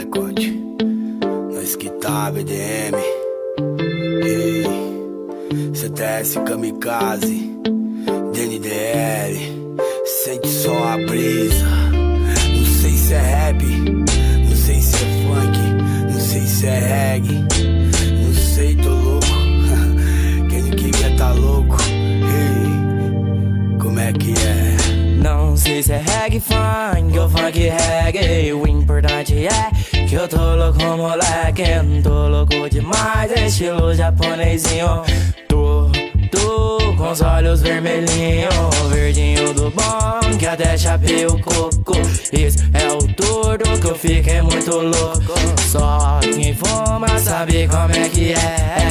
Record. Nós que tá, BDM. Ei, CTS Kamikaze, DNDL. Sente só a brisa. Não sei se é rap, não sei se é funk, não sei se é reggae. Não sei, tô louco. Quem não queria tá louco. Ei, como é que é? Não sei se é reggae, funk ou funk reggae. O importante é que eu tô louco, moleque. Tô louco demais, estilo japonesinho. Tô com os olhos vermelhinhos, verdinho do bom, que até chapei o coco. Esse é o tordo que eu fiquei muito louco. Só quem fuma sabe como é que é.